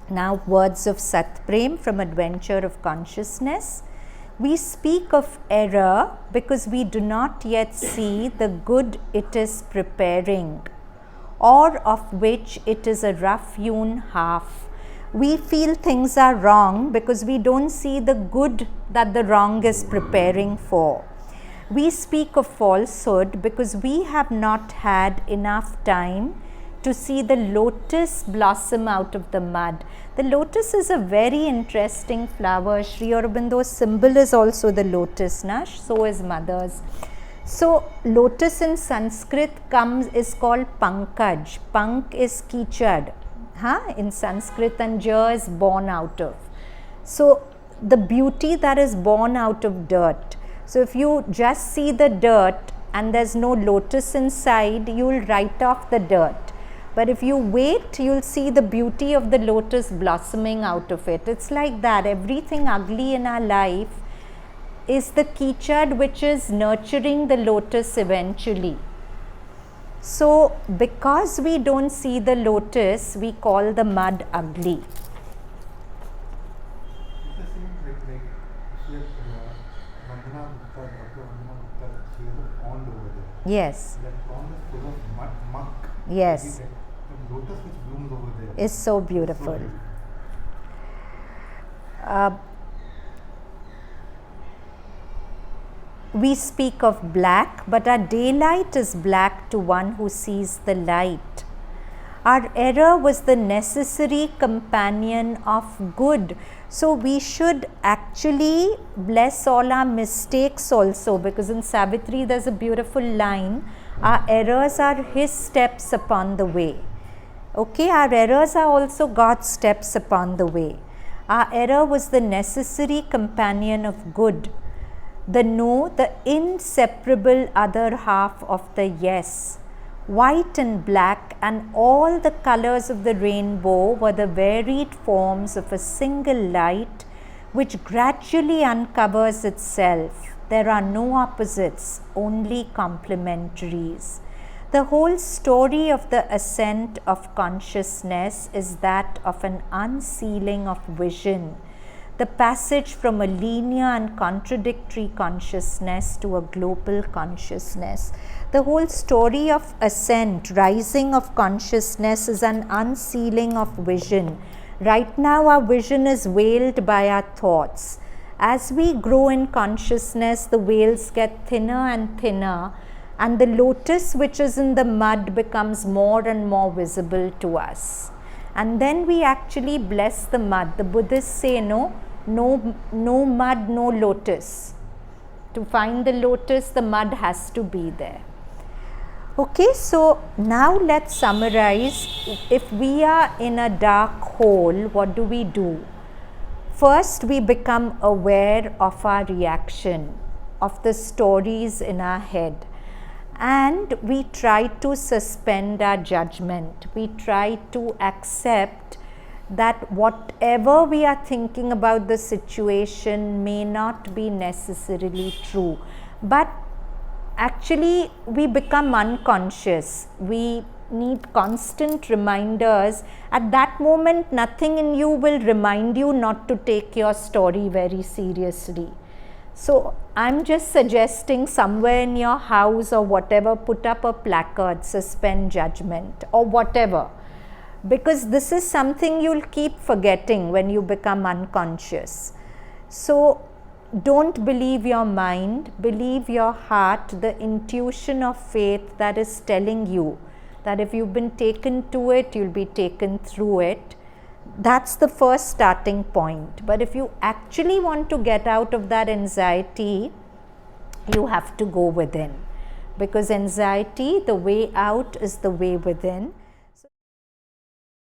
Now, words of Satprem from Adventure of Consciousness. We speak of error because we do not yet see the good it is preparing, or of which it is a rough hewn half. We feel things are wrong because we don't see the good that the wrong is preparing for. We speak of falsehood because we have not had enough time to see the lotus blossom out of the mud. The lotus is a very interesting flower. Sri Aurobindo's symbol is also the lotus, na? So is mother's. So lotus in Sanskrit is called pankaj. Pank is kichad, in Sanskrit, and ja is born out of. So the beauty that is born out of dirt. So if you just see the dirt and there's no lotus inside, you'll write off the dirt. But if you wait, you'll see the beauty of the lotus blossoming out of it. It's like that. Everything ugly in our life is the kichad which is nurturing the lotus eventually. So because we don't see the lotus, we call the mud ugly. Yes. That pond is full of muck. Yes. The lotus which blooms over there is so beautiful. We speak of black, but our daylight is black to one who sees the light. Our error was the necessary companion of good. So we should actually bless all our mistakes also, because in Savitri there's a beautiful line, our errors are His steps upon the way. Okay, our errors are also God's steps upon the way. Our error was the necessary companion of good. The no, the inseparable other half of the yes. White and black and all the colors of the rainbow were the varied forms of a single light which gradually uncovers itself. There are no opposites, only complementaries. The whole story of the ascent of consciousness is that of an unsealing of vision, the passage from a linear and contradictory consciousness to a global consciousness. The whole story of ascent, rising of consciousness, is an unsealing of vision. Right now our vision is veiled by our thoughts. As we grow in consciousness, the veils get thinner and thinner, and the lotus which is in the mud becomes more and more visible to us. And then we actually bless the mud. The Buddhists say no mud, no lotus. To find the lotus, the mud has to be there. Okay, so now let's summarize. If we are in a dark hole, what do? First, we become aware of our reaction, of the stories in our head. And we try to suspend our judgment. We try to accept that whatever we are thinking about the situation may not be necessarily true. But actually, we become unconscious. We need constant reminders. At that moment, nothing in you will remind you not to take your story very seriously. So I'm just suggesting somewhere in your house or whatever, put up a placard, suspend judgment or whatever, because this is something you'll keep forgetting when you become unconscious. So don't believe your mind, believe your heart, the intuition of faith that is telling you that if you've been taken to it, you'll be taken through it. That's the first starting point. But if you actually want to get out of that anxiety, you have to go within, because anxiety, the way out is the way within.